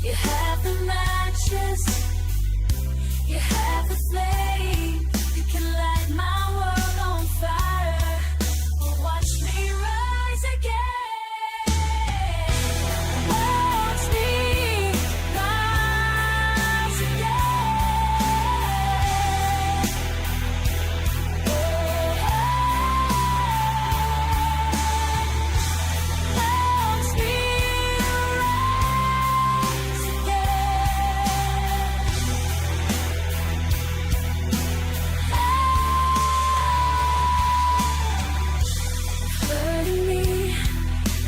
You have the matches, you have the flame. You can light my world on fire. Well, watch me rise again. Watch me rise again. Watch me rise again. Hurting me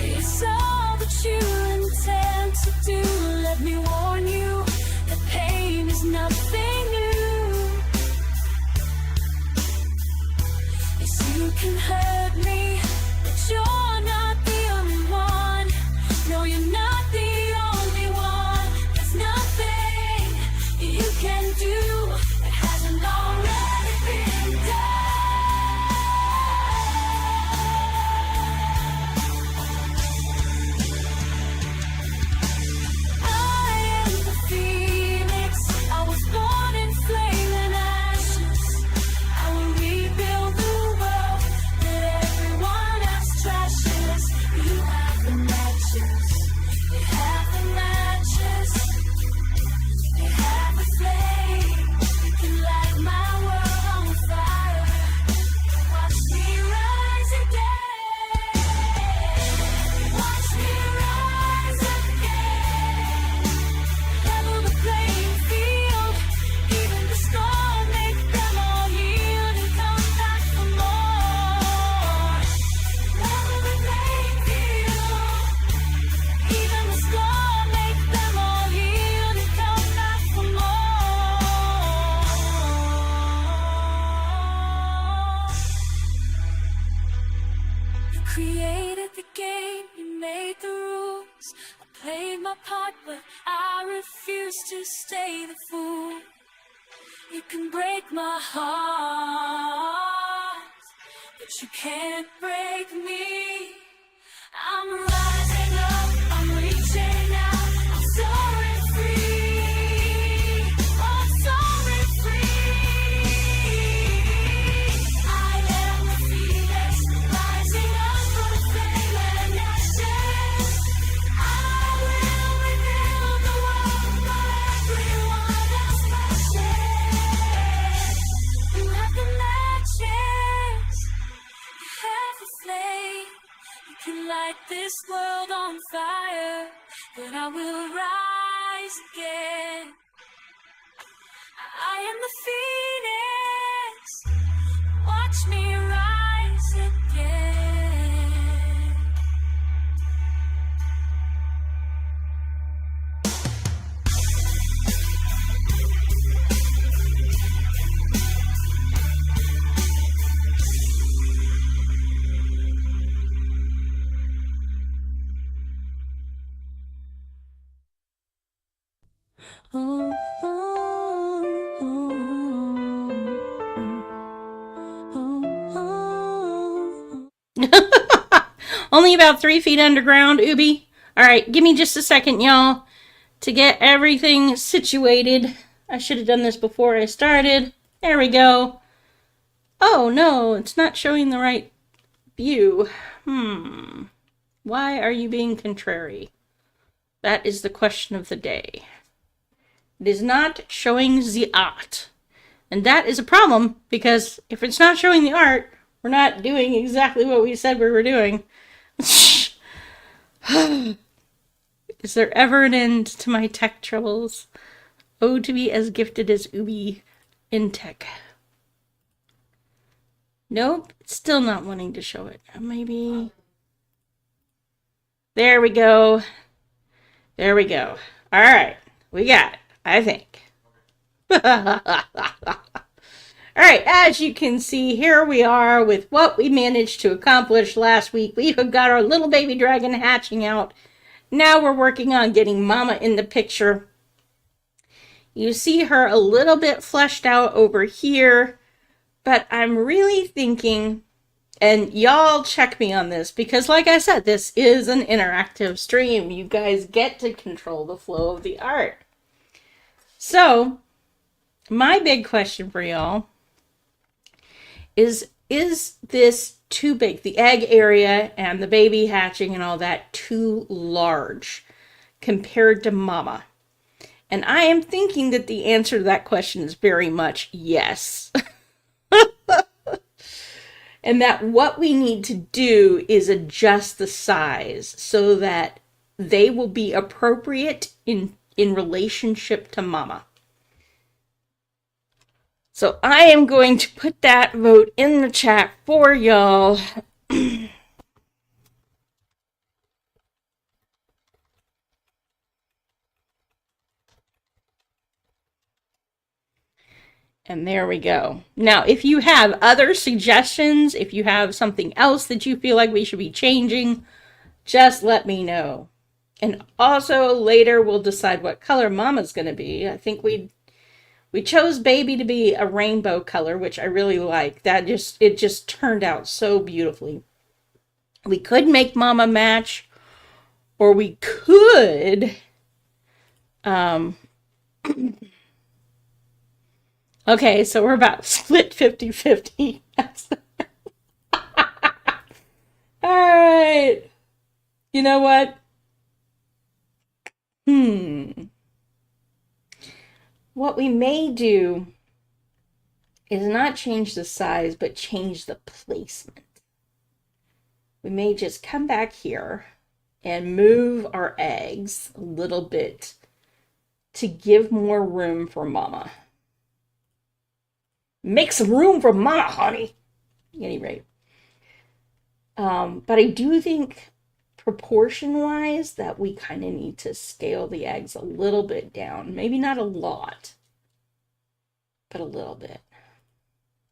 is all that you intend to do. Let me warn you that pain is nothing new. Yes, you can hurt me, but you're not the only one. No, you're not the only one. There's nothing you can do that hasn't already been done. I am the phoenix. I was born in flame and ashes. I will rebuild the world that everyone else trashes. You have the matches. You have the matches. You have the flame. You can light my world on fire. Watch me rise again. Watch me rise again. Level the playing field. Even the storm, make them all yield and come back for more. Level the playing field. Even the storm, make them all yield and come back for more. You created the game, you made the rules. I played my part, but I refuse to stay the fool. You can break my heart, but you can't break me. I'm rising up, I'm reaching out, I'm soaring free. I'm soaring free. I am the phoenix, rising up from flame and ashes. I will rebuild the world that everyone else smashes. You have the matches, you have the flame. You can light this world on fire, but I will rise again. I am the phoenix. Watch me rise again. Oh, oh, oh, oh, oh. Only about 3 feet underground, Ubi. Alright, give me just a second, y'all, to get everything situated. I should have done this before I started. There we go. Oh, no, it's not showing the right view. Why are you being contrary? That is the question of the day. It is not showing the art. And that is a problem, because if it's not showing the art, we're not doing exactly what we said we were doing. Is there ever an end to my tech troubles? Oh, to be as gifted as Ubi in tech. Nope, it's still not wanting to show it. Maybe... There we go. There we go. Alright, we got it, I think. Alright, as you can see, here we are with what we managed to accomplish last week. We've got our little baby dragon hatching out. Now we're working on getting Mama in the picture. You see her a little bit fleshed out over here, but I'm really thinking And y'all check me on this because, like I said, this is an interactive stream. You guys get to control the flow of the art. So, my big question for y'all is this too big? The egg area and the baby hatching and all that too large compared to mama? And I am thinking that the answer to that question is very much yes. And that what we need to do is adjust the size so that they will be appropriate in relationship to mama. So I am going to put that vote in the chat for y'all. And there we go. Now, if you have other suggestions, if you have something else that you feel like we should be changing, just let me know. And also later we'll decide what color mama's going to be. I think we chose baby to be a rainbow color, which I really like. It just turned out so beautifully. We could make mama match, or we could okay, so we're about split 50-50. All right. You know what? What we may do is not change the size, but change the placement. We may just come back here and move our eggs a little bit to give more room for mama. Make some room for mama, honey. At any rate. But I do think proportion-wise that we kind of need to scale the eggs a little bit down. Maybe not a lot, but a little bit.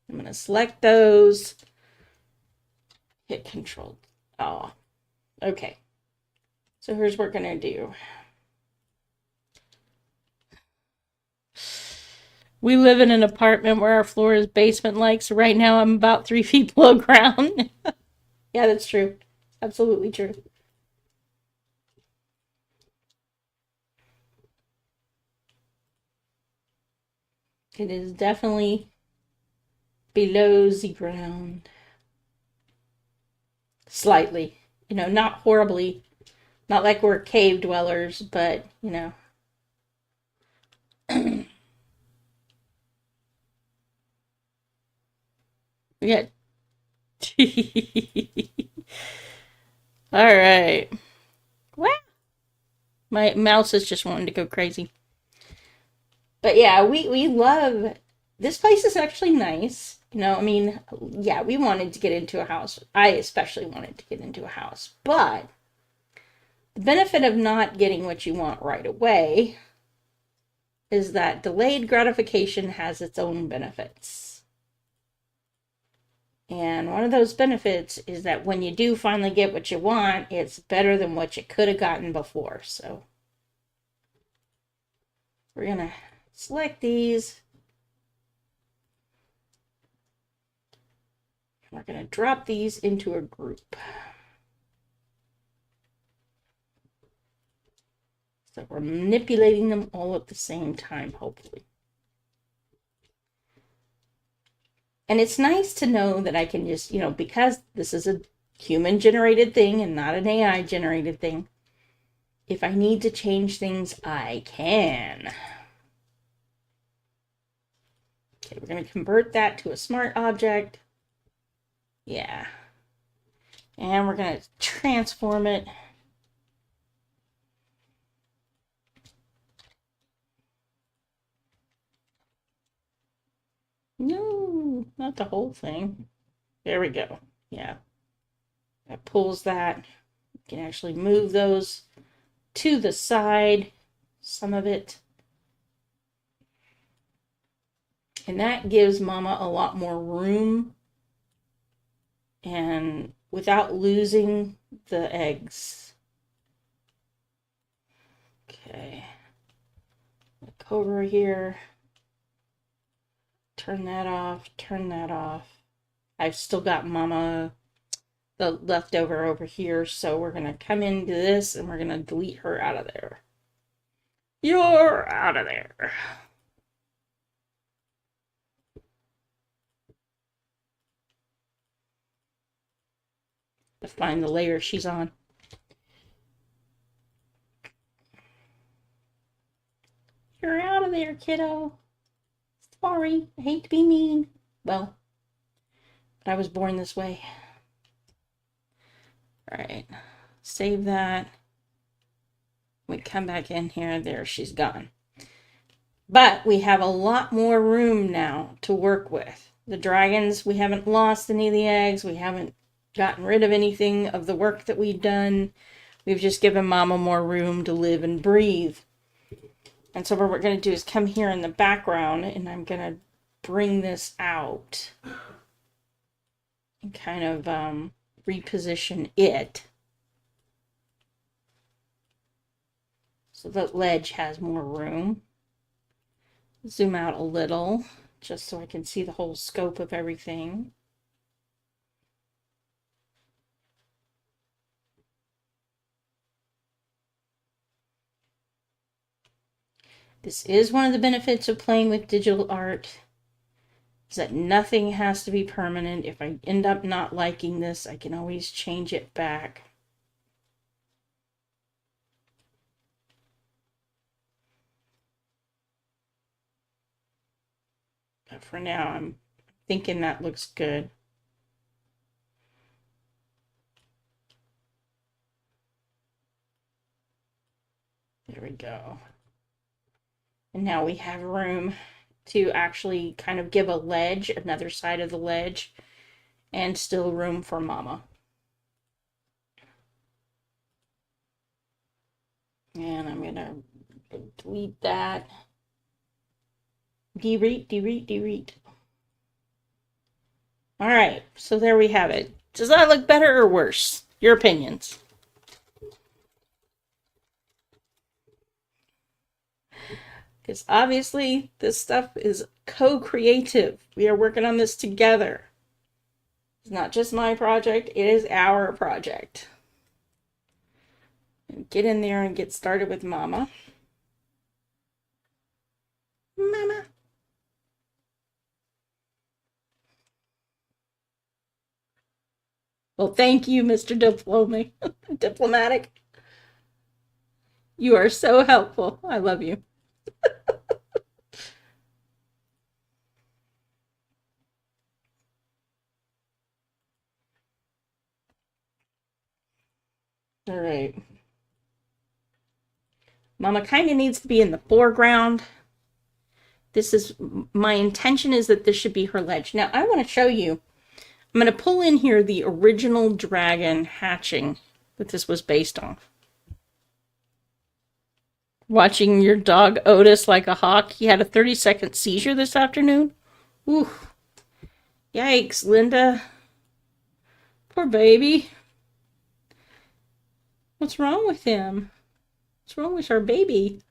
I'm going to select those. Hit Control. Oh, okay. So here's what we're going to do. We live in an apartment where our floor is basement-like, so right now I'm about 3 feet below ground. Yeah, that's true. Absolutely true. It is definitely below the ground. Slightly. Not horribly. Not like we're cave dwellers, but, Yeah. All right. What? My mouse is just wanting to go crazy. But yeah, we love this place. Is actually nice. Yeah, we wanted to get into a house. I especially wanted to get into a house. But the benefit of not getting what you want right away is that delayed gratification has its own benefits. And one of those benefits is that when you do finally get what you want, it's better than what you could have gotten before. So we're going to select these. We're going to drop these into a group. So we're manipulating them all at the same time, hopefully. And it's nice to know that I can just, because this is a human-generated thing and not an AI-generated thing, if I need to change things, I can. Okay, we're going to convert that to a smart object. Yeah. And we're going to transform it. No, not the whole thing. There we go. Yeah. That pulls that. You can actually move those to the side, some of it. And that gives mama a lot more room and without losing the eggs. Okay. Look over here. Turn that off, turn that off. I've still got Mama, the leftover over here, so we're going to come into this and we're going to delete her out of there. You're out of there. To find the layer she's on. You're out of there, kiddo. Sorry, I hate to be mean. Well, but I was born this way. Alright, save that. We come back in here, there she's gone. But we have a lot more room now to work with. The dragons, we haven't lost any of the eggs. We haven't gotten rid of anything of the work that we've done. We've just given Mama more room to live and breathe. And so what we're going to do is come here in the background and I'm going to bring this out and kind of reposition it so that ledge has more room. Zoom out a little just so I can see the whole scope of everything. This is one of the benefits of playing with digital art, is that nothing has to be permanent. If I end up not liking this, I can always change it back. But for now, I'm thinking that looks good. There we go. And now we have room to actually kind of give a ledge, another side of the ledge, and still room for Mama. And I'm going to delete that. Delete. All right, so there we have it. Does that look better or worse? Your opinions. Because obviously this stuff is co-creative. We are working on this together. It's not just my project, it is our project. And get in there and get started with Mama. Mama. Well, thank you, Mr. Diplomatic. You are so helpful. I love you. All right. Mama kind of needs to be in the foreground. This is, my intention is that this should be her ledge. Now, I want to show you. I'm going to pull in here the original dragon hatching that this was based on. Watching your dog Otis like a hawk. He had a 30-second seizure this afternoon. Ooh. Yikes, Linda. Poor baby. What's wrong with him? What's wrong with our baby?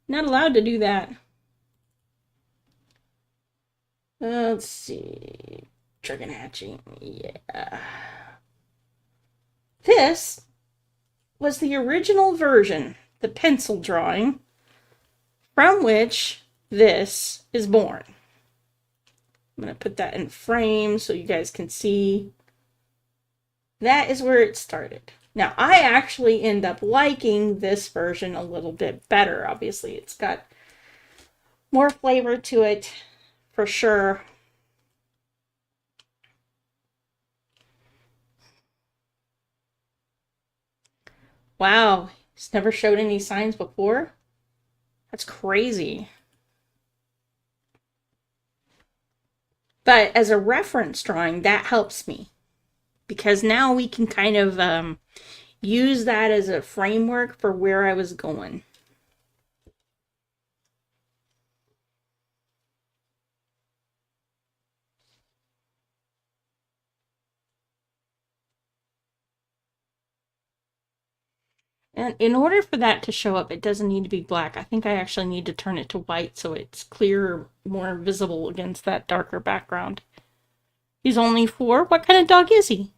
Not allowed to do that. Let's see. Dragon hatching. Yeah. This was the original version, the pencil drawing, from which this is born. I'm going to put that in frame so you guys can see. That is where it started. Now, I actually end up liking this version a little bit better. Obviously, it's got more flavor to it, for sure. Wow, he's never showed any signs before? That's crazy. But as a reference drawing, that helps me. Because now we can kind of use that as a framework for where I was going. And in order for that to show up, it doesn't need to be black. I think I actually need to turn it to white so it's clearer, more visible against that darker background. He's only 4. What kind of dog is he?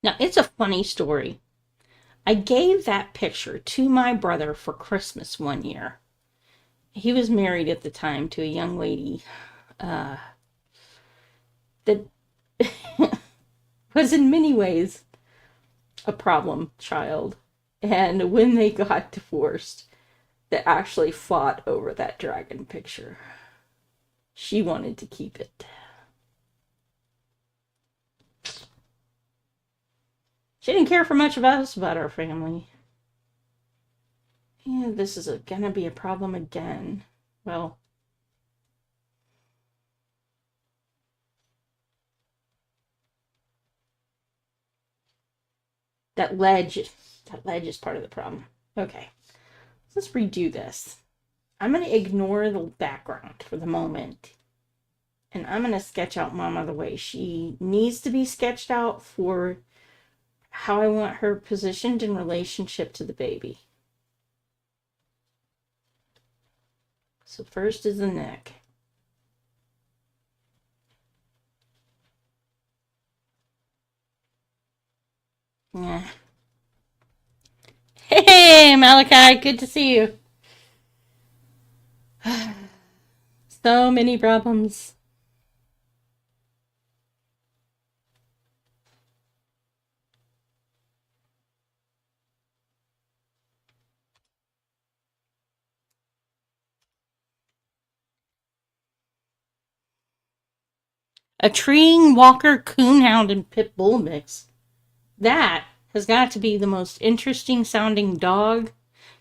Now, it's a funny story. I gave that picture to my brother for Christmas one year. He was married at the time to a young lady that was in many ways a problem child. And when they got divorced, they actually fought over that dragon picture. She wanted to keep it. She didn't care for much of us about our family. And this is gonna be a problem again. Well, that ledge is part of the problem. Okay, let's redo this. I'm gonna ignore the background for the moment. And I'm gonna sketch out Mama the way she needs to be sketched out for how I want her positioned in relationship to the baby. So first is the neck. Yeah. Hey, Malachi, good to see you. So many problems. A treeing walker coonhound and pit bull mix. That has got to be the most interesting sounding dog.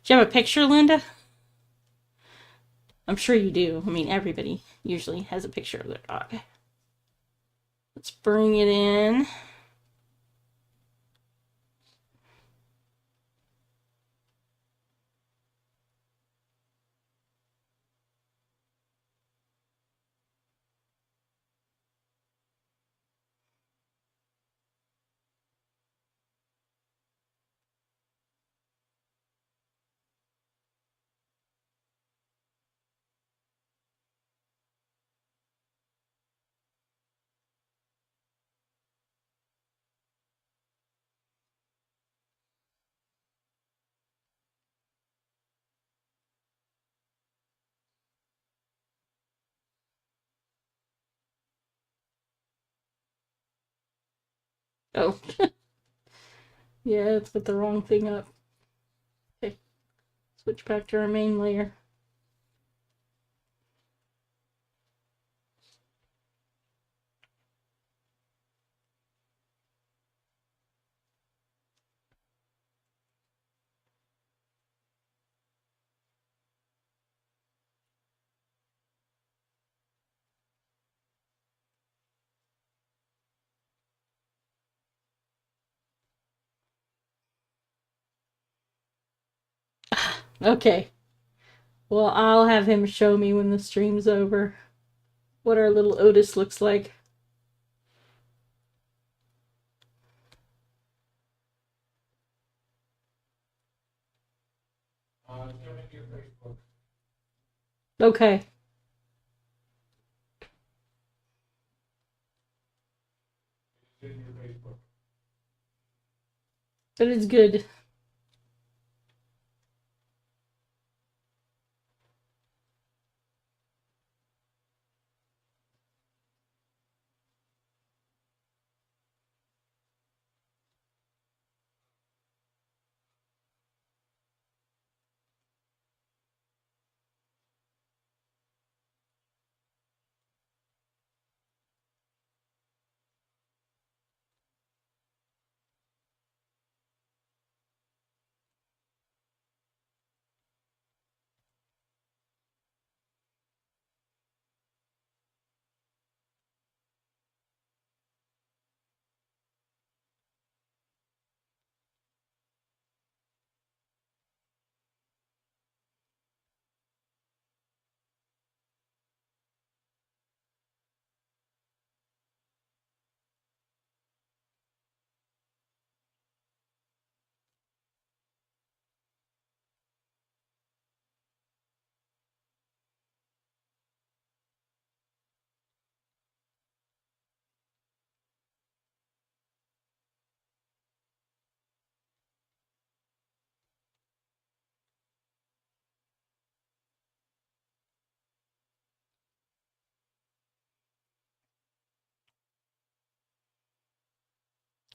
Do you have a picture, Linda? I'm sure you do. I mean, everybody usually has a picture of their dog. Let's bring it in. Oh, yeah, it's put the wrong thing up. Okay, switch back to our main layer. Okay. Well, I'll have him show me when the stream's over what our little Otis looks like. Okay. But it's good.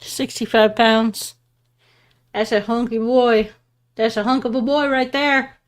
65 pounds. That's a hunky boy. That's a hunk of a boy right there.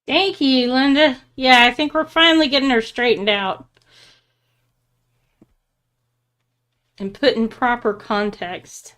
Thank you, Linda. Yeah, I think we're finally getting her straightened out and put in proper context.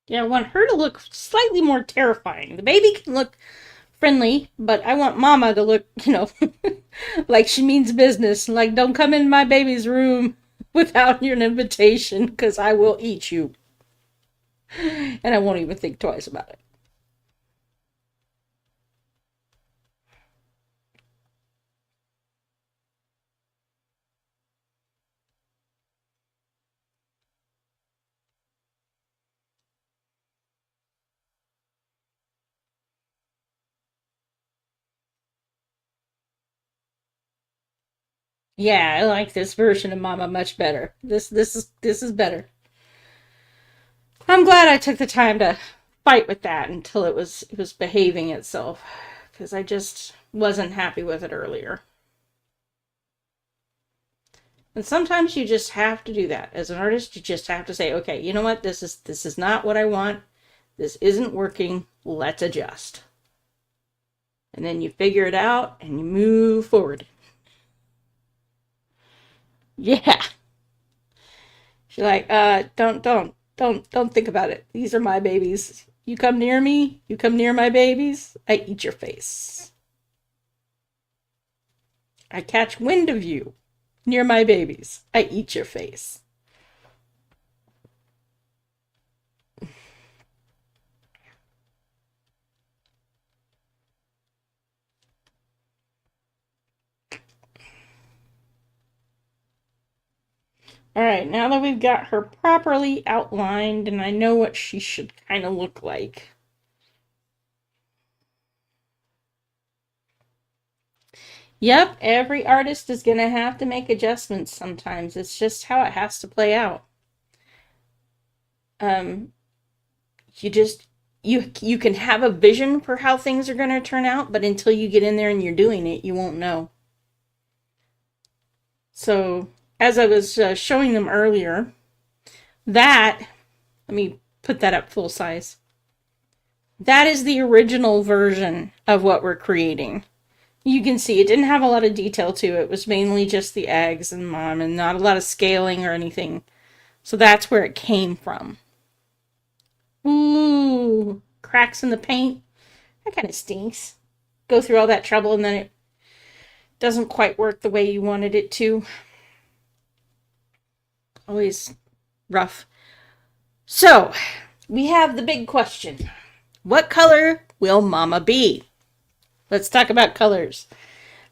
Yeah, I want her to look slightly more terrifying. The baby can look friendly, but I want Mama to look, like she means business. Like, don't come in my baby's room without your invitation, because I will eat you. And I won't even think twice about it. Yeah, I like this version of Mama much better. This is better. I'm glad I took the time to fight with that until it was behaving itself, because I just wasn't happy with it earlier. And sometimes you just have to do that. As an artist, you just have to say, okay, you know what? This is not what I want. This isn't working. Let's adjust. And then you figure it out and you move forward. Yeah. She's like, don't think about it. These are my babies. You come near me, you come near my babies, I eat your face. I catch wind of you near my babies, I eat your face. All right, now that we've got her properly outlined and I know what she should kind of look like. Yep, every artist is going to have to make adjustments sometimes. It's just how it has to play out. Um, you just you can have a vision for how things are going to turn out, but until you get in there and you're doing it, you won't know. So, as I was showing them earlier, that, let me put that up full size. That is the original version of what we're creating. You can see it didn't have a lot of detail to it. It was mainly just the eggs and mom and not a lot of scaling or anything. So that's where it came from. Ooh, cracks in the paint. That kind of stinks. Go through all that trouble and then it doesn't quite work the way you wanted it to. Always rough. So, we have the big question. What color will Mama be? Let's talk about colors.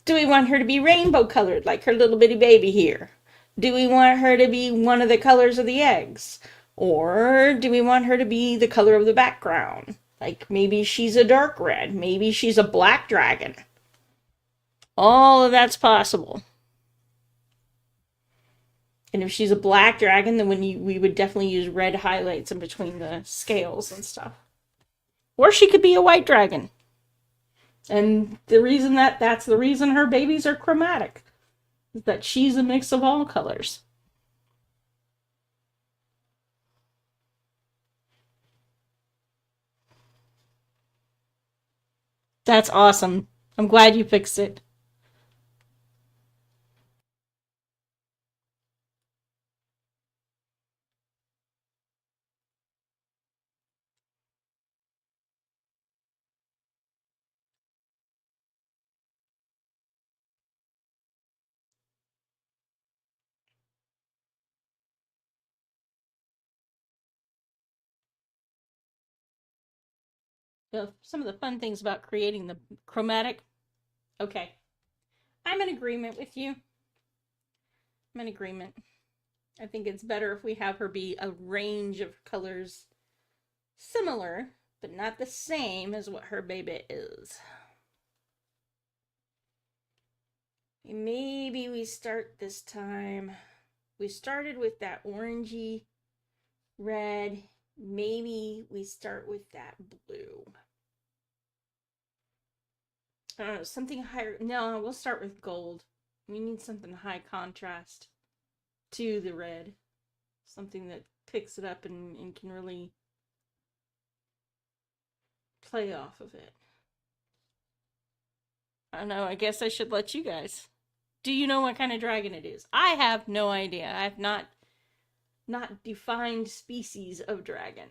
Do we want her to be rainbow colored like her little bitty baby here? Do we want her to be one of the colors of the eggs? Or do we want her to be the color of the background? Like maybe she's a dark red, maybe she's a black dragon. All of that's possible. And if she's a black dragon, then we would definitely use red highlights in between the scales and stuff. Or she could be a white dragon. And the reason that's the reason her babies are chromatic. Is that she's a mix of all colors. That's awesome. I'm glad you fixed it. Some of the fun things about creating the chromatic. Okay. I'm in agreement with you. I'm in agreement. I think it's better if we have her be a range of colors similar, but not the same as what her baby is. Maybe we start this time. We started with that orangey red. Maybe we start with that blue. I don't know, something higher. No, we'll start with gold. We need something high contrast to the red. Something that picks it up and can really play off of it. I don't know, I guess I should let you guys. Do you know what kind of dragon it is? I have no idea. I have not defined species of dragon.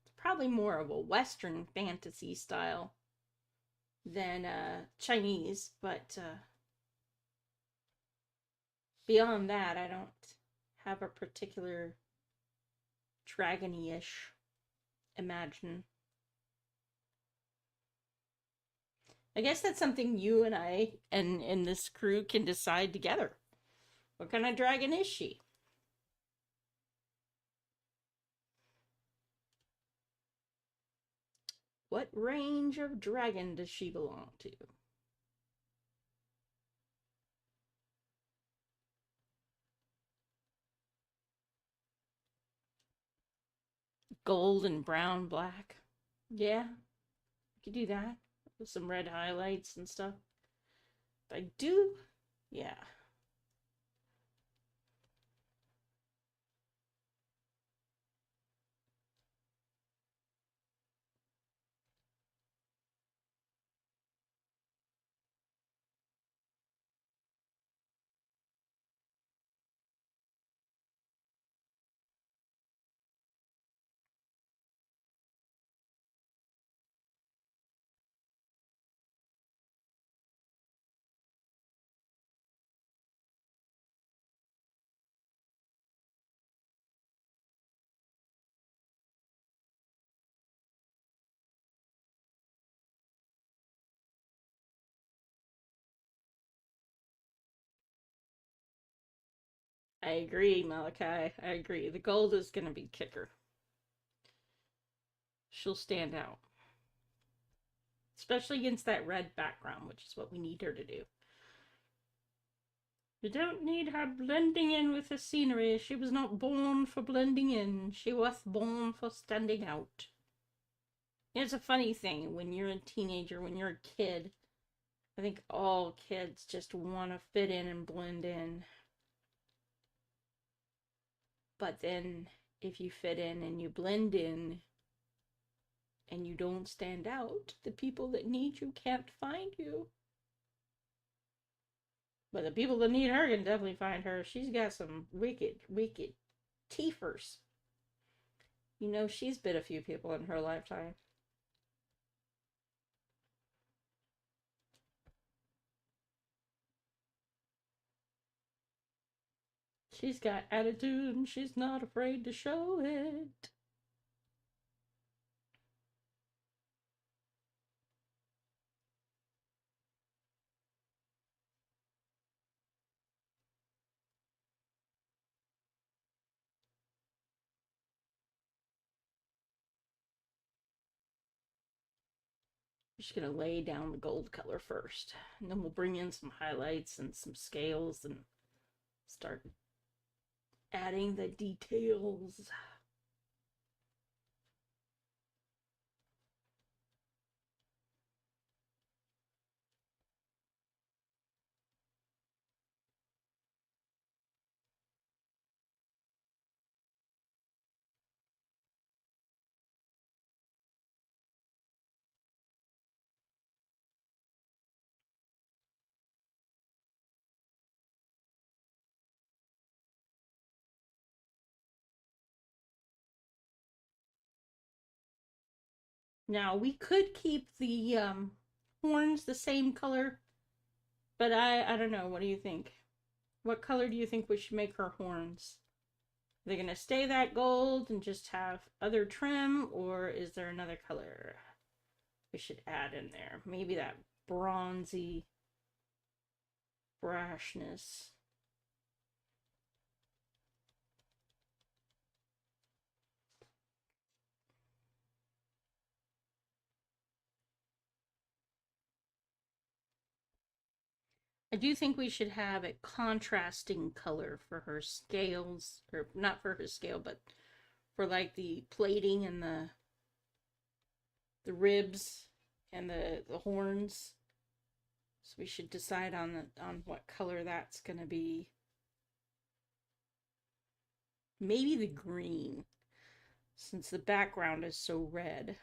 It's probably more of a Western fantasy style than Chinese, but beyond that, I don't have a particular dragony-ish imagine. I guess that's something you and I and this crew can decide together. What kind of dragon is she? What range of dragon does she belong to? Gold and brown, black. Yeah, you could do that with some red highlights and stuff. I do, yeah. I agree, Malachi. I agree. The gold is going to be kicker. She'll stand out. Especially against that red background, which is what we need her to do. You don't need her blending in with the scenery. She was not born for blending in. She was born for standing out. It's a funny thing when you're a teenager, when you're a kid. I think all kids just want to fit in and blend in. But then if you fit in and you blend in and you don't stand out, the people that need you can't find you. But the people that need her can definitely find her. She's got some wicked, wicked teethers. You know, she's bit a few people in her lifetime. She's got attitude and she's not afraid to show it. Just gonna lay down the gold color first, and then we'll bring in some highlights and some scales and start adding the details. Now we could keep the horns the same color, but I don't know. What do you think? What color do you think we should make her horns? Are they gonna stay that gold and just have other trim, or is there another color we should add in there? Maybe that bronzy brashness. I do think we should have a contrasting color for her scales, or not for her scale, but for like the plating and the ribs and the horns. So we should decide on what color that's gonna be. Maybe the green, since the background is so red.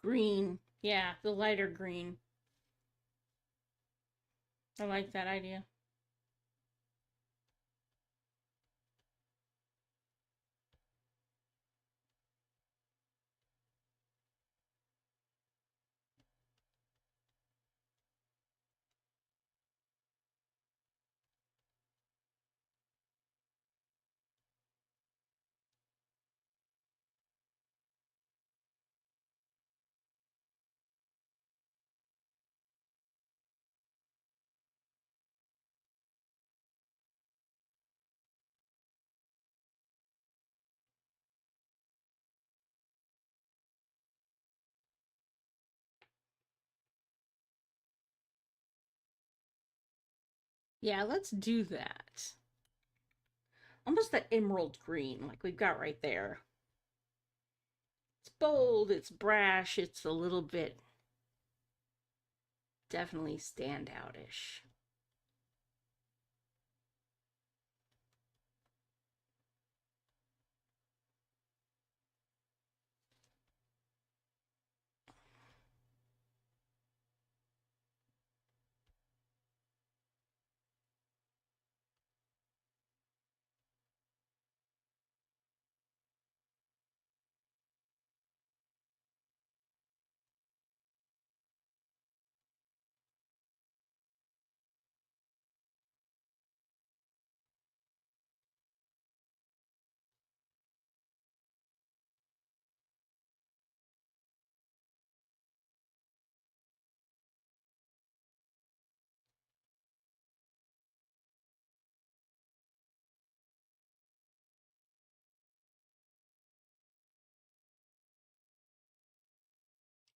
Green. Yeah, the lighter green. I like that idea. Yeah, let's do that. Almost that emerald green, like we've got right there. It's bold, it's brash, it's a little bit definitely standoutish.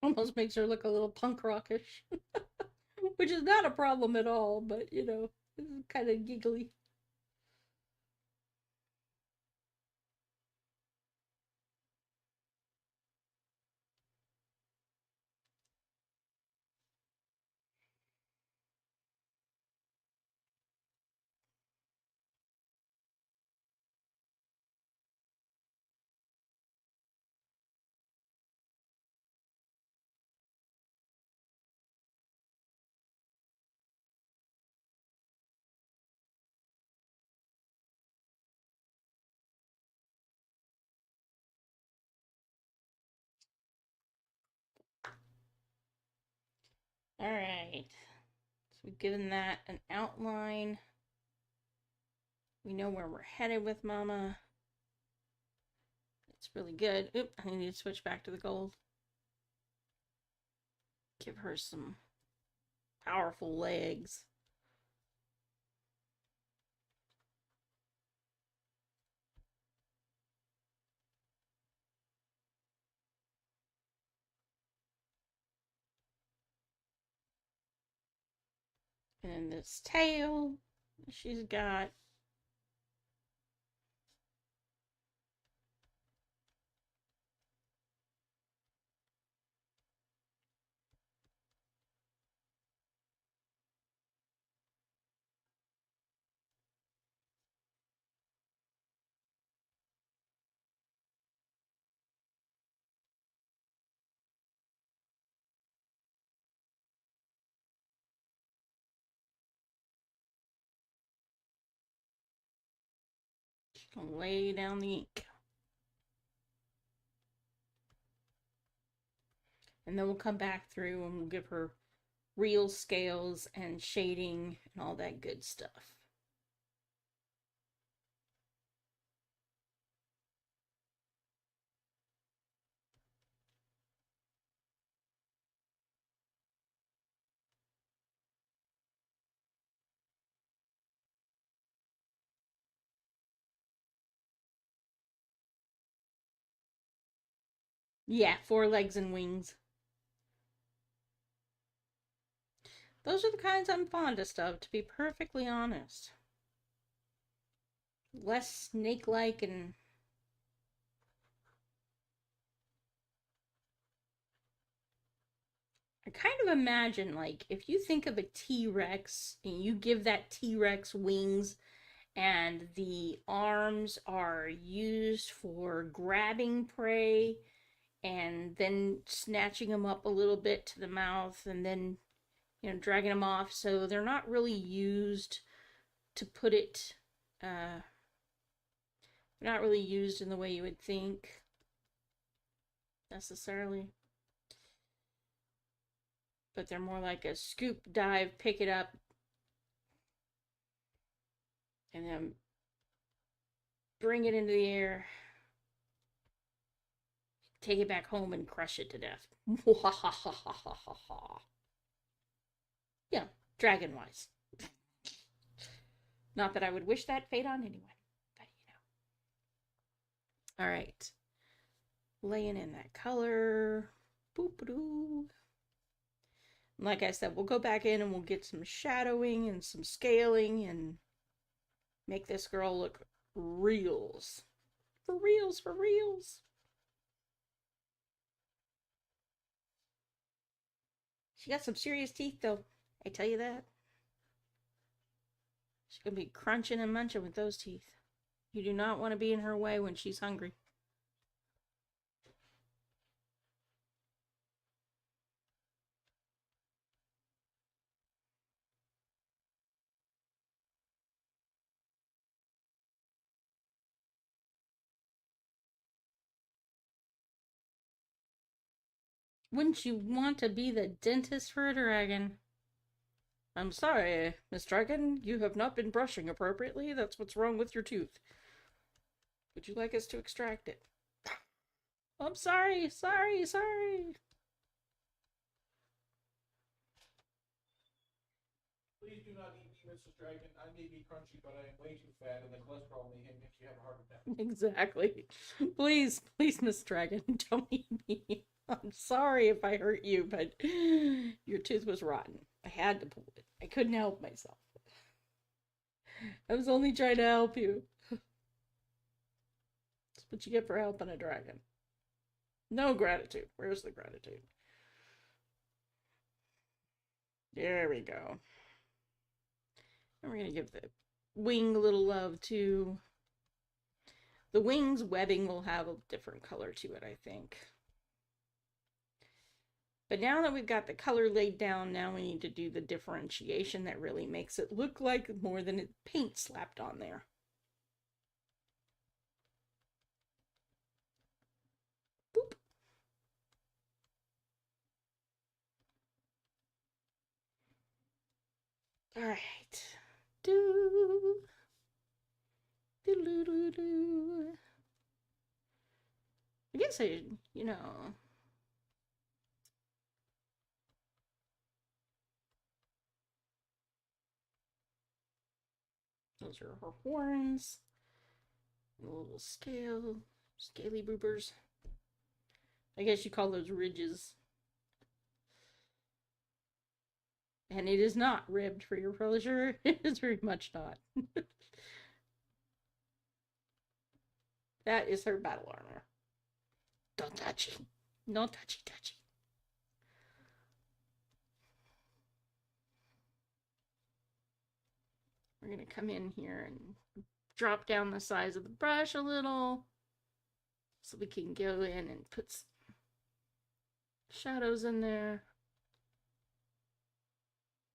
Almost makes her look a little punk rockish, which is not a problem at all, but you know, this is kind of giggly. All right. So we've given that an outline. We know where we're headed with Mama. It's really good. Oop, I need to switch back to the gold. Give her some powerful legs. And then this tail she's got. She's gonna lay down the ink. And then we'll come back through and we'll give her real scales and shading and all that good stuff. Yeah, 4 legs and wings. Those are the kinds I'm fondest of, to be perfectly honest. Less snake-like and I kind of imagine, like, if you think of a T-Rex and you give that T-Rex wings and the arms are used for grabbing prey and then snatching them up a little bit to the mouth and then, you know, dragging them off. So they're not really used to put it, not really used in the way you would think necessarily. But they're more like a scoop, dive, pick it up, and then bring it into the air, take it back home, and crush it to death. Yeah, dragon wise. Not that I would wish that fate on anyone, but you know. All right. Laying in that color. Boop-a-doo. Like I said, we'll go back in and we'll get some shadowing and some scaling and make this girl look reals. For reals, for reals. She got some serious teeth, though. I tell you that. She's gonna be crunching and munching with those teeth. You do not want to be in her way when she's hungry. Wouldn't you want to be the dentist for a dragon? I'm sorry, Miss Dragon. You have not been brushing appropriately. That's what's wrong with your tooth. Would you like us to extract it? I'm sorry, sorry. Please do not eat me, Mrs. Dragon. I may be crunchy, but I am way too fat, and the cholesterol may make you have a heart attack. Exactly. Please, Miss Dragon, don't eat me. I'm sorry if I hurt you, but your tooth was rotten. I had to pull it. I couldn't help myself. I was only trying to help you. That's what you get for helping a dragon. No gratitude. Where's the gratitude? There we go. And we're going to give the wing a little love too. The wings webbing will have a different color to it, I think. But now that we've got the color laid down, now we need to do the differentiation that really makes it look like more than paint slapped on there. Boop. All right. Do. Do. I guess those are her horns. A little scaly boopers. I guess you call those ridges. And it is not ribbed for your pleasure. It is very much not. That is her battle armor. Don't touch it. No touchy touchy. We're going to come in here and drop down the size of the brush a little so we can go in and put shadows in there.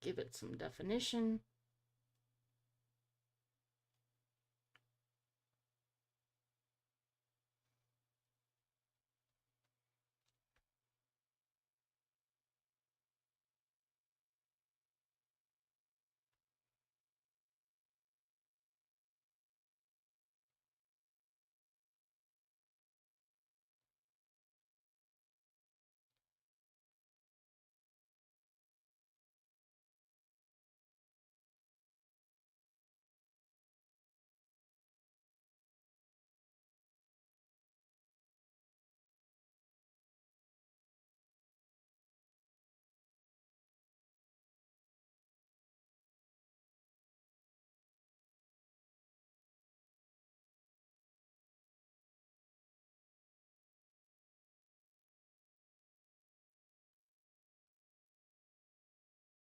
Give it some definition.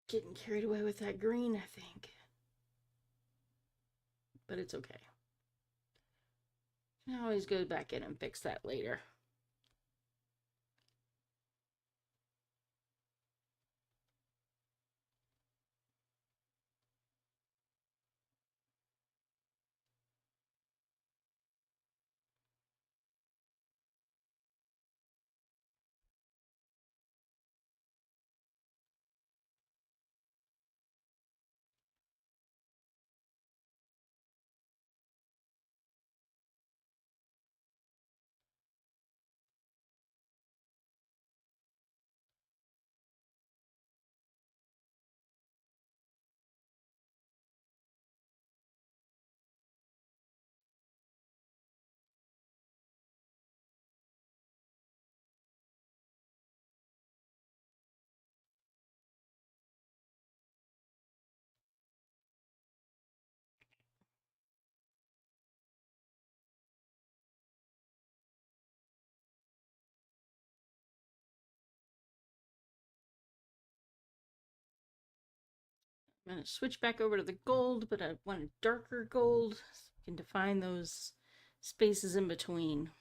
Getting carried away with that green, I think. But it's okay. I can always go back in and fix that later. I'm going to switch back over to the gold, but I want a darker gold so we can define those spaces in between.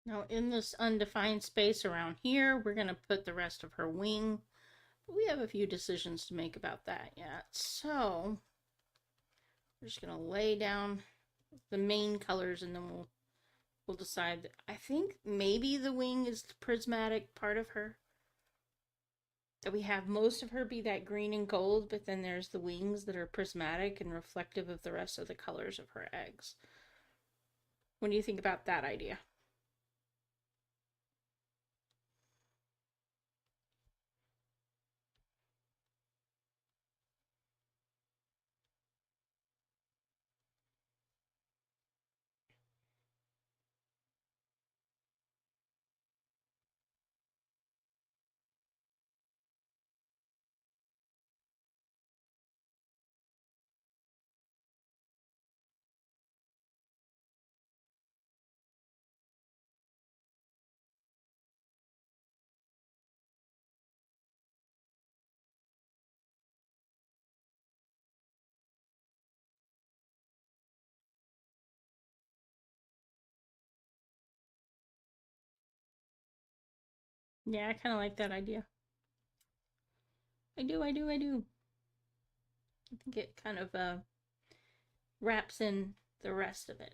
Now in this undefined space around here, we're going to put the rest of her wing. But we have a few decisions to make about that yet. So we're just going to lay down the main colors and then we'll decide. I think maybe the wing is the prismatic part of her. That we have most of her be that green and gold, but then there's the wings that are prismatic and reflective of the rest of the colors of her eggs. What do you think about that idea? Yeah, I kind of like that idea. I do. I think it kind of wraps in the rest of it.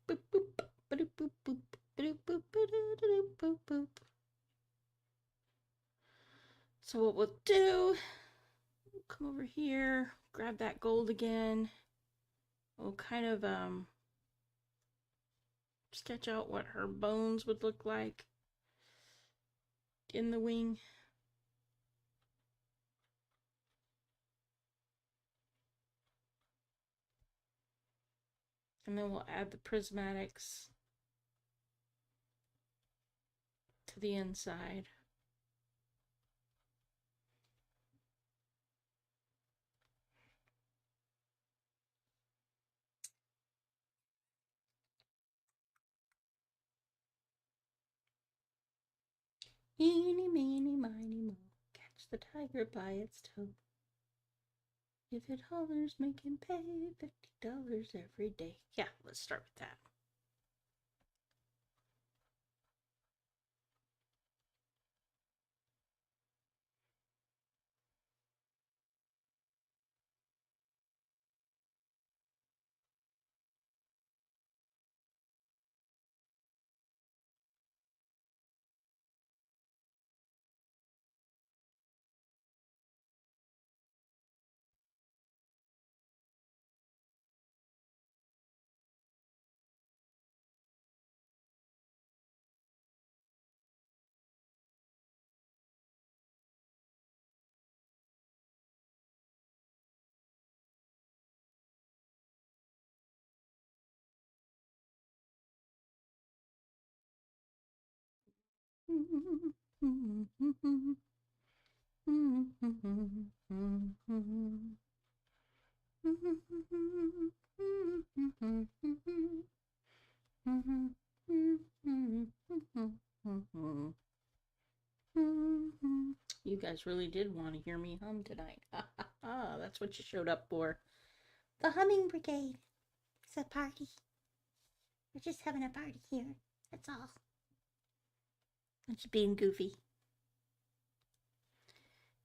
Boop, boop, boop, boop, boop, boop, boop, boop, boop. So what we'll do, we'll come over here, grab that gold again. We'll kind of sketch out what her bones would look like in the wing. And then we'll add the prismatics to the inside. Eeny, meeny, miny, mo. Catch the tiger by its toe. If it hollers, make him pay $50 every day. Yeah, let's start with that. You guys really did want to hear me hum tonight. That's what you showed up for. The Humming Brigade. It's a party. We're just having a party here. That's all. I'm just being goofy.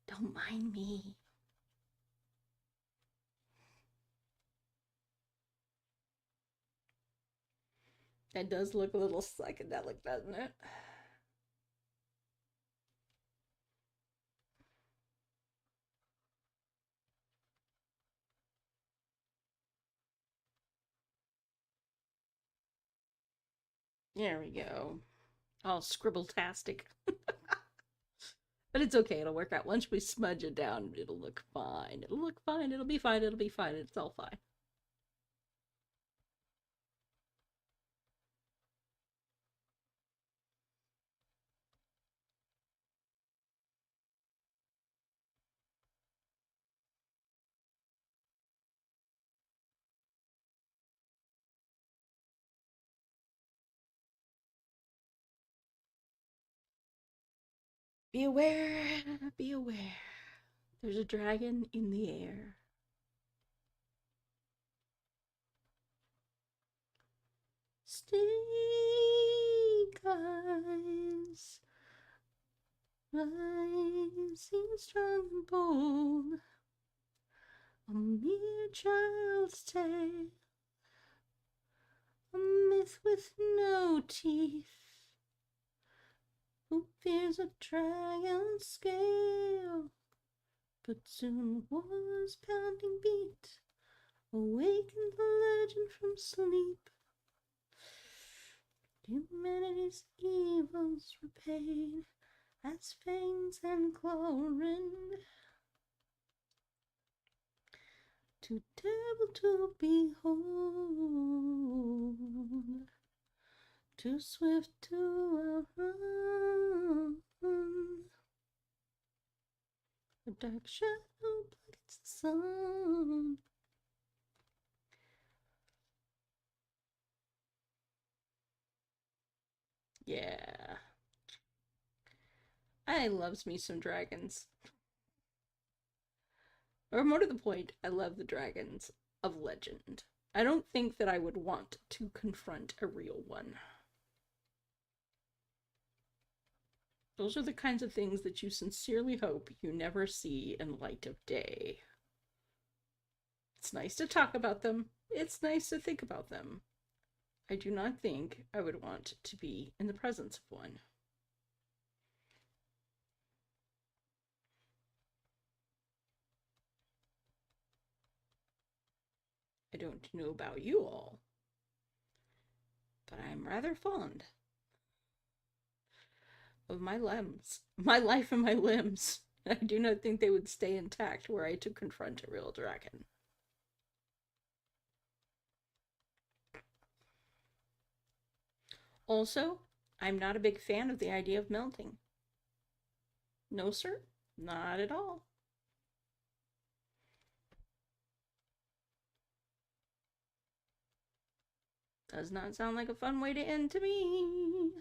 Don't mind me. That does look a little psychedelic, doesn't it? There we go. All scribble-tastic. But it's okay. It'll work out. Once we smudge it down, it'll look fine. It'll look fine. It'll be fine. It'll be fine. It's all fine. Be aware. Be aware. There's a dragon in the air. snake eyes, rising strong and bold, a mere child's tale, a myth with no teeth, who fears a dragon's scale, but soon war's pounding beat awakened the legend from sleep. Humanity's evils repaid as fangs and claw rend, too terrible to behold, too swift to outrun. A dark shadow blankets the sun. Yeah. I loves me some dragons. Or more to the point, I love the dragons of legend. I don't think that I would want to confront a real one. Those are the kinds of things that you sincerely hope you never see in light of day. It's nice to talk about them. It's nice to think about them. I do not think I would want to be in the presence of one. I don't know about you all, but I'm rather fond of my limbs, my life and my limbs. I do not think they would stay intact were I to confront a real dragon. Also, I'm not a big fan of the idea of melting. No, sir, not at all. Does not sound like a fun way to end to me.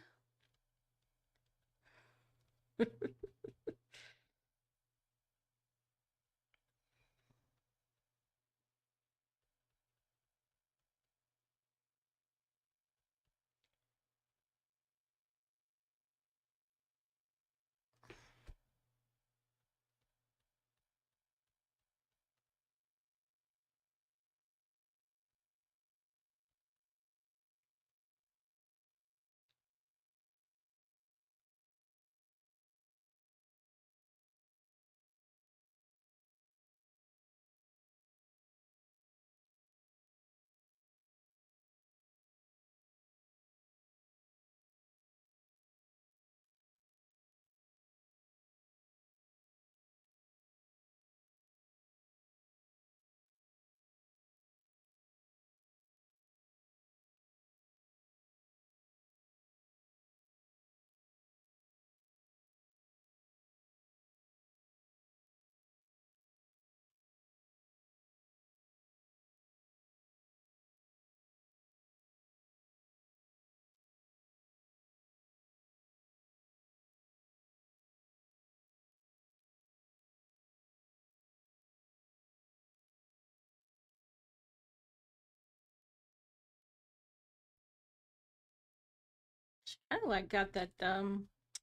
I like got that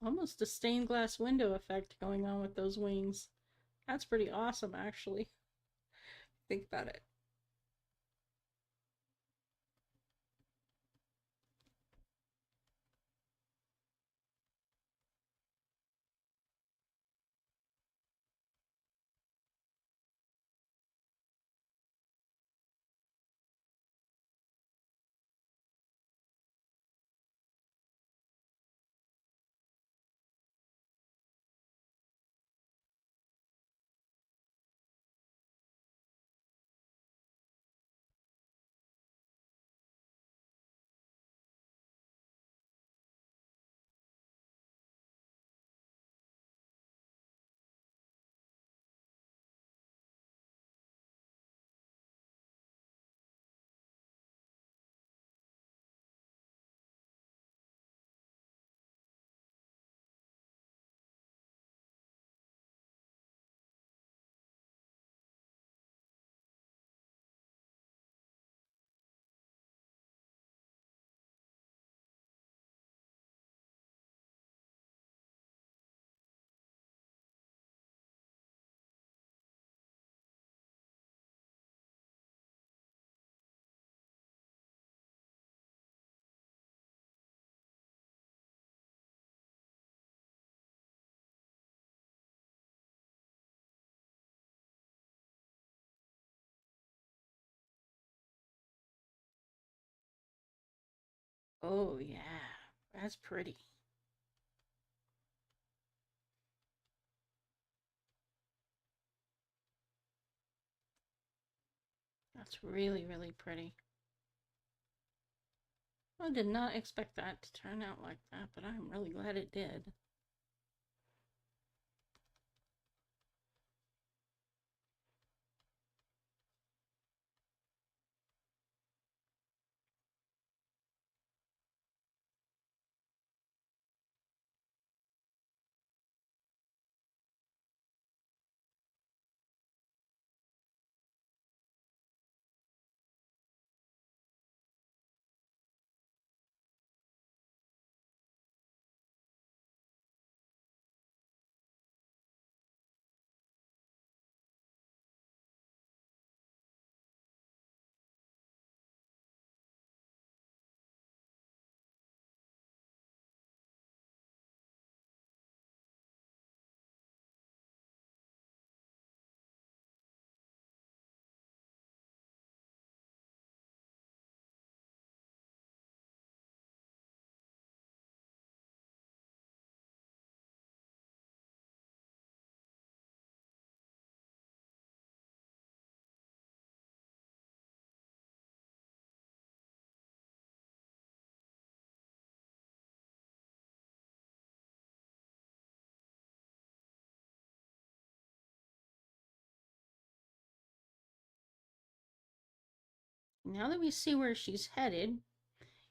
almost a stained glass window effect going on with those wings. That's pretty awesome, actually. Think about it. Oh, yeah. That's pretty. That's really, really pretty. I did not expect that to turn out like that, but I'm really glad it did. Now that we see where she's headed,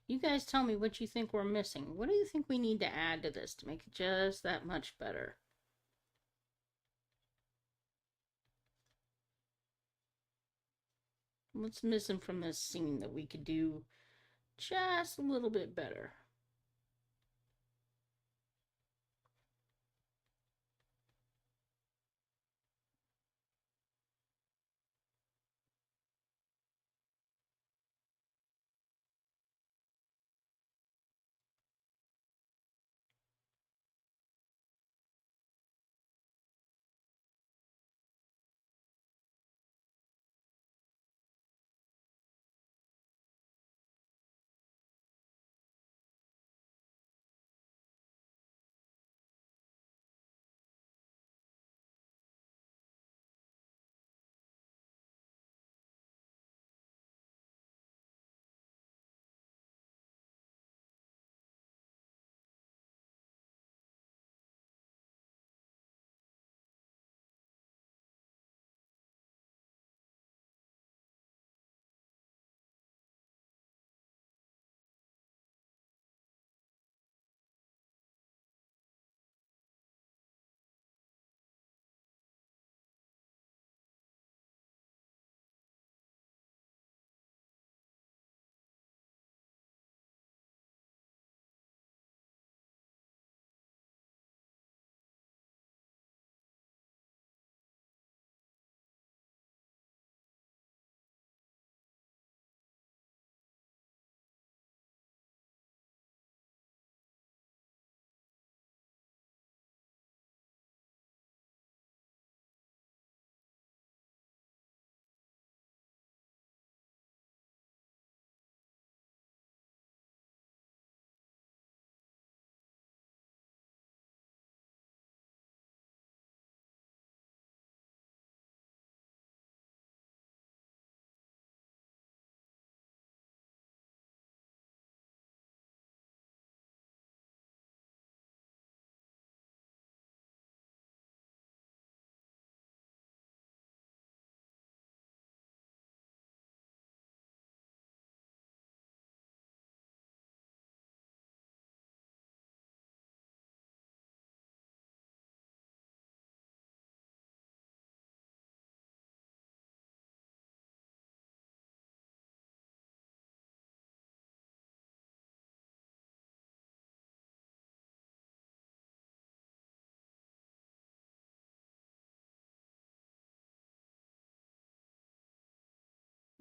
you guys tell me what you think we're missing. What do you think we need to add to this to make it just that much better? What's missing from this scene that we could do just a little bit better?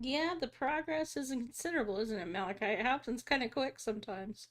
Yeah, the progress isn't considerable, isn't it, Malachi? It happens kind of quick sometimes.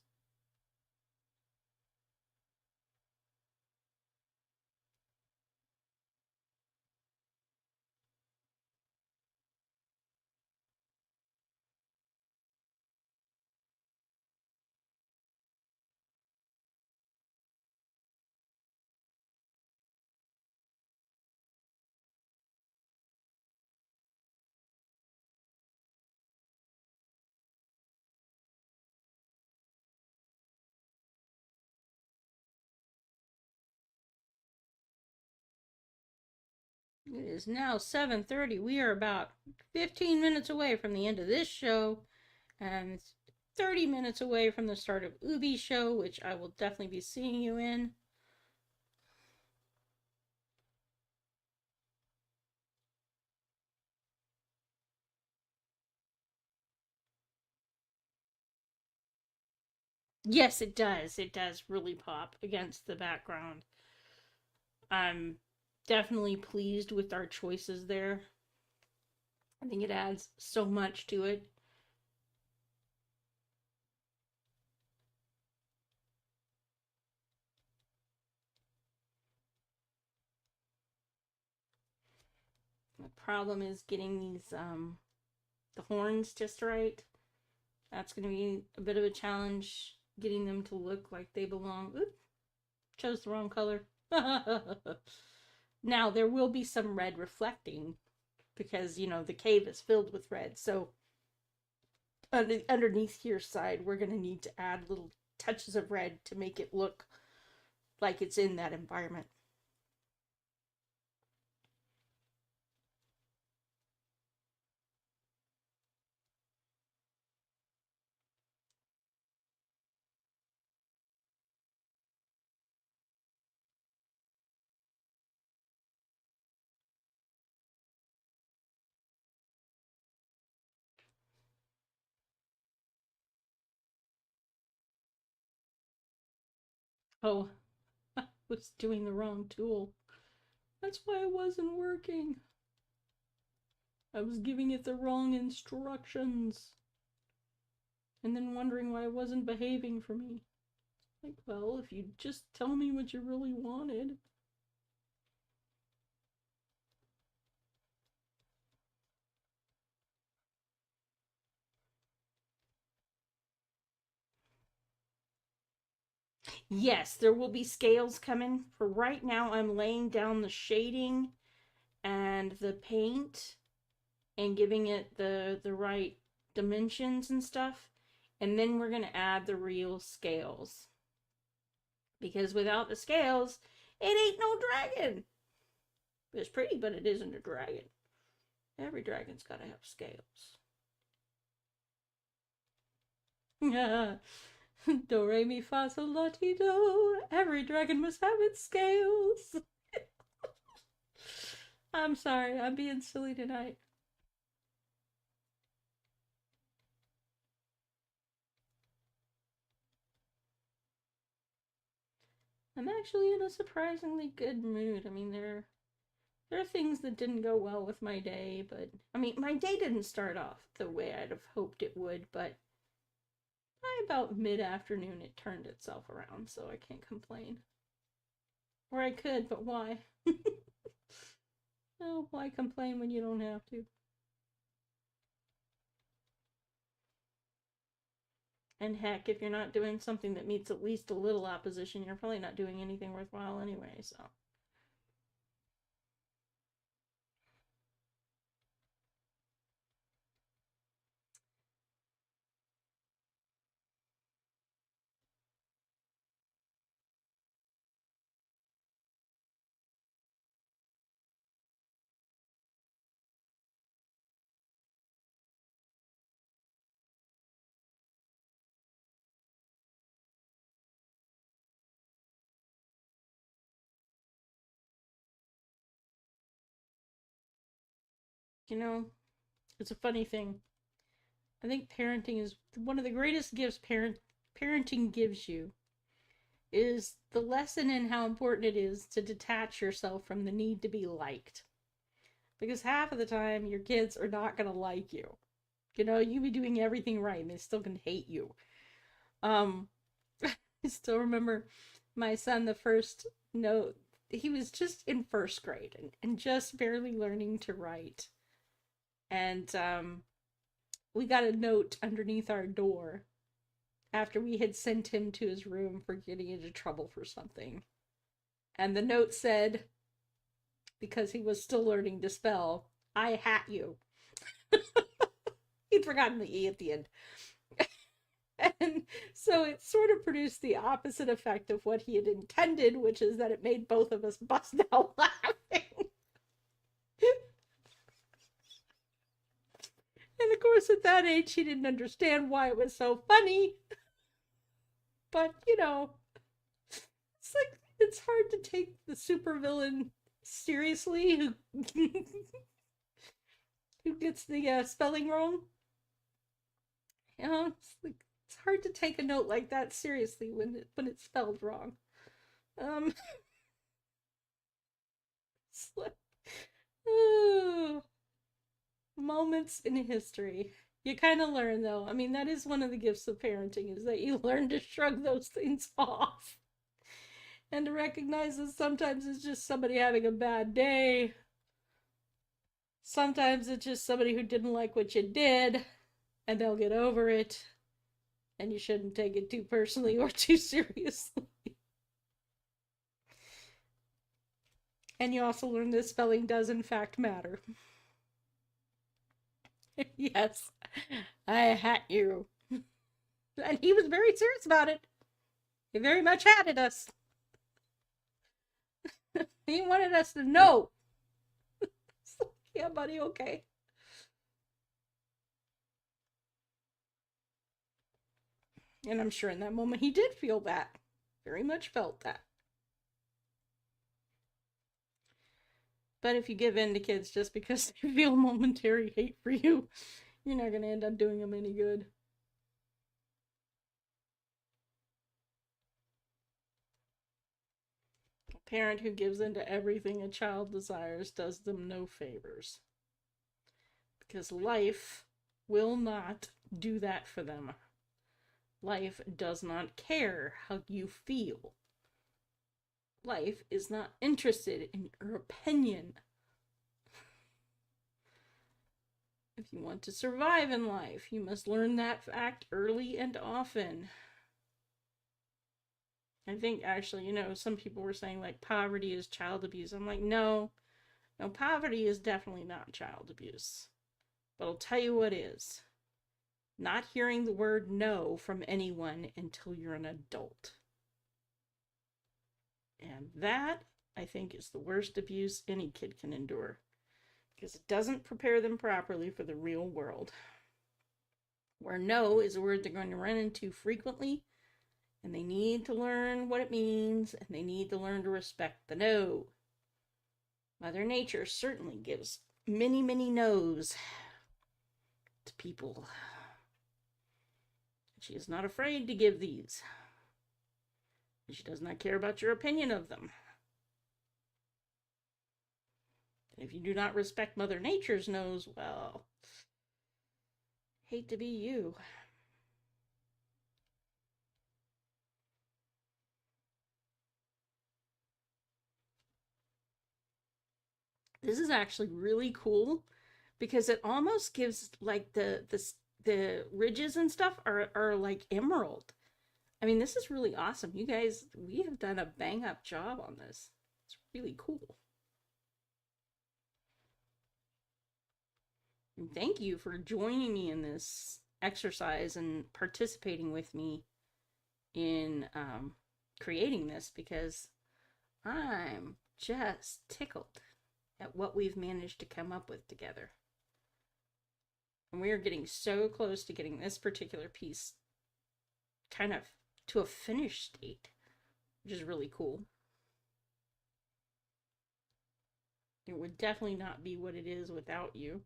It is now 7:30. We are about 15 minutes away from the end of this show, and it's 30 minutes away from the start of Ubi's show, which I will definitely be seeing you in. Yes, it does. It does really pop against the background. I'm definitely pleased with our choices there. I think it adds so much to it. The problem is getting these the horns just right. That's going to be a bit of a challenge, getting them to look like they belong. Oop, chose the wrong color. Now, there will be some red reflecting because, you know, the cave is filled with red. So, underneath here side, we're going to need to add little touches of red to make it look like it's in that environment. Oh, I was doing the wrong tool. That's why it wasn't working. I was giving it the wrong instructions. And then wondering why it wasn't behaving for me. Like, well, if you just tell me what you really wanted. Yes, there will be scales coming. For right now, I'm laying down the shading and the paint and giving it the right dimensions and stuff. And then we're going to add the real scales. Because without the scales, it ain't no dragon. It's pretty, but it isn't a dragon. Every dragon's got to have scales. Do, re, mi, fa, sol, la, ti, do. Every dragon must have its scales. I'm sorry, I'm being silly tonight. I'm actually in a surprisingly good mood. I mean, there are things that didn't go well with my day, but I mean, my day didn't start off the way I'd have hoped it would, but by about mid-afternoon it turned itself around, so I can't complain. Or I could, but why? Oh, why complain when you don't have to? And heck, if you're not doing something that meets at least a little opposition, you're probably not doing anything worthwhile anyway, so. You know, it's a funny thing. I think parenting is one of the greatest gifts parenting gives you is the lesson in how important it is to detach yourself from the need to be liked. Because half of the time your kids are not going to like you. You know, you be doing everything right and they still can hate you. I still remember my son, the first note, he was just in first grade and just barely learning to write. And we got a note underneath our door after we had sent him to his room for getting into trouble for something. And the note said, because he was still learning to spell, I hat you. He'd forgotten the E at the end. And so it sort of produced the opposite effect of what he had intended, which is that it made both of us bust out laughing. And of course, at that age, she didn't understand why it was so funny. But, you know, it's like, it's hard to take the supervillain seriously who, who gets the spelling wrong. You know, it's like, it's hard to take a note like that seriously when it's spelled wrong. Um, it's like, oh, moments in history. You kind of learn, though. I mean, that is one of the gifts of parenting, is that you learn to shrug those things off and to recognize that sometimes it's just somebody having a bad day. Sometimes it's just somebody who didn't like what you did, and they'll get over it, and you shouldn't take it too personally or too seriously. And you also learn that spelling does in fact matter. Yes, I hat you. And he was very serious about it. He very much hatted us. He wanted us to know. Yeah, buddy, okay. And I'm sure in that moment he did feel that. Very much felt that. But if you give in to kids just because they feel momentary hate for you, you're not going to end up doing them any good. A parent who gives in to everything a child desires does them no favors. Because life will not do that for them. Life does not care how you feel. Life is not interested in your opinion. If you want to survive in life, you must learn that fact early and often. I think actually, you know, some people were saying like poverty is child abuse. I'm like, no, poverty is definitely not child abuse. But I'll tell you what is. Not hearing the word no from anyone until you're an adult. And that, I think, is the worst abuse any kid can endure. Because it doesn't prepare them properly for the real world. Where no is a word they're going to run into frequently, and they need to learn what it means, and they need to learn to respect the no. Mother Nature certainly gives many, many no's to people. She is not afraid to give these. She does not care about your opinion of them. If you do not respect Mother Nature's no's, well, hate to be you. This is actually really cool because it almost gives like the ridges and stuff are like emerald. I mean, this is really awesome. You guys, we have done a bang up job on this. It's really cool. And thank you for joining me in this exercise and participating with me in creating this, because I'm just tickled at what we've managed to come up with together. And we are getting so close to getting this particular piece kind of to a finished state, which is really cool. It would definitely not be what it is without you.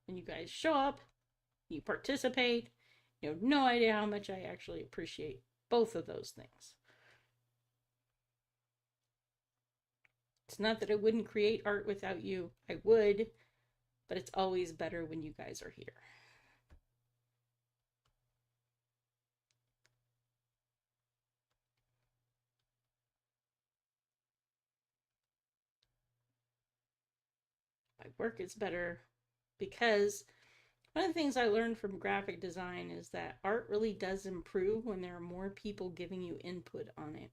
And you guys show up, you participate, you have no idea how much I actually appreciate both of those things. It's not that I wouldn't create art without you. I would, but it's always better when you guys are here. My work is better because one of the things I learned from graphic design is that art really does improve when there are more people giving you input on it.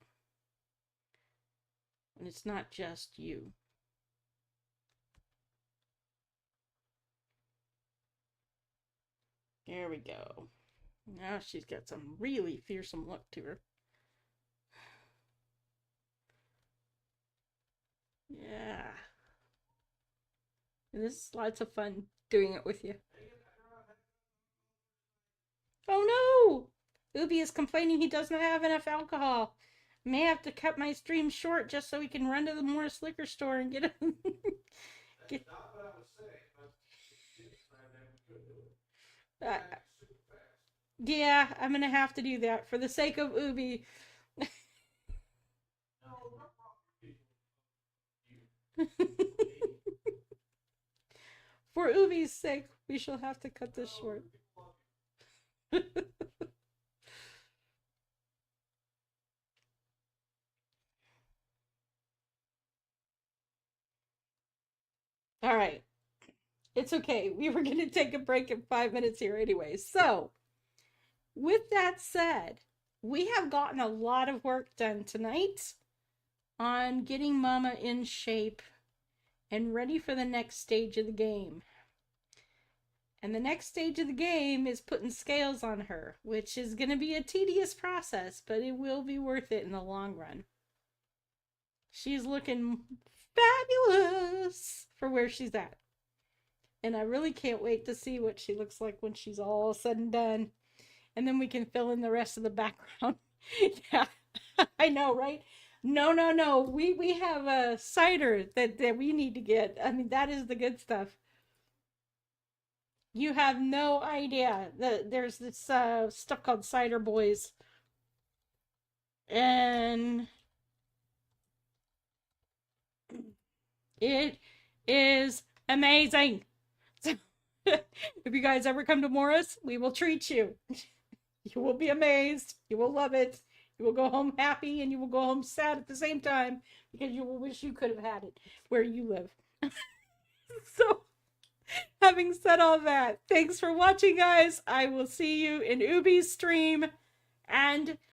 And it's not just you. There we go. Now she's got some really fearsome look to her. Yeah. And this is lots of fun doing it with you. Oh no! Ubi is complaining he does not have enough alcohol. May have to cut my stream short just so we can run to the Morris liquor store and get a get. Not what I was saying, but it's time that we could do it. Uh, Super fast. yeah, I'm gonna have to do that for the sake of Ubi. No, not wrong. For Ubi's sake, we shall have to cut this short. All right. It's okay. We were going to take a break in 5 minutes here anyway. So, with that said, we have gotten a lot of work done tonight on getting Mama in shape and ready for the next stage of the game. And the next stage of the game is putting scales on her, which is going to be a tedious process, but it will be worth it in the long run. She's looking fabulous for where she's at. And I really can't wait to see what she looks like when she's all said and done. And then we can fill in the rest of the background. Yeah, I know, right? No. We have a cider that we need to get. I mean, that is the good stuff. You have no idea. There's this stuff called Cider Boys. And it is amazing. So, if you guys ever come to Morris, we will treat you. You will be amazed. You will love it. You will go home happy and you will go home sad at the same time because you will wish you could have had it where you live. So, having said all that, thanks for watching, guys. I will see you in Ubi's stream and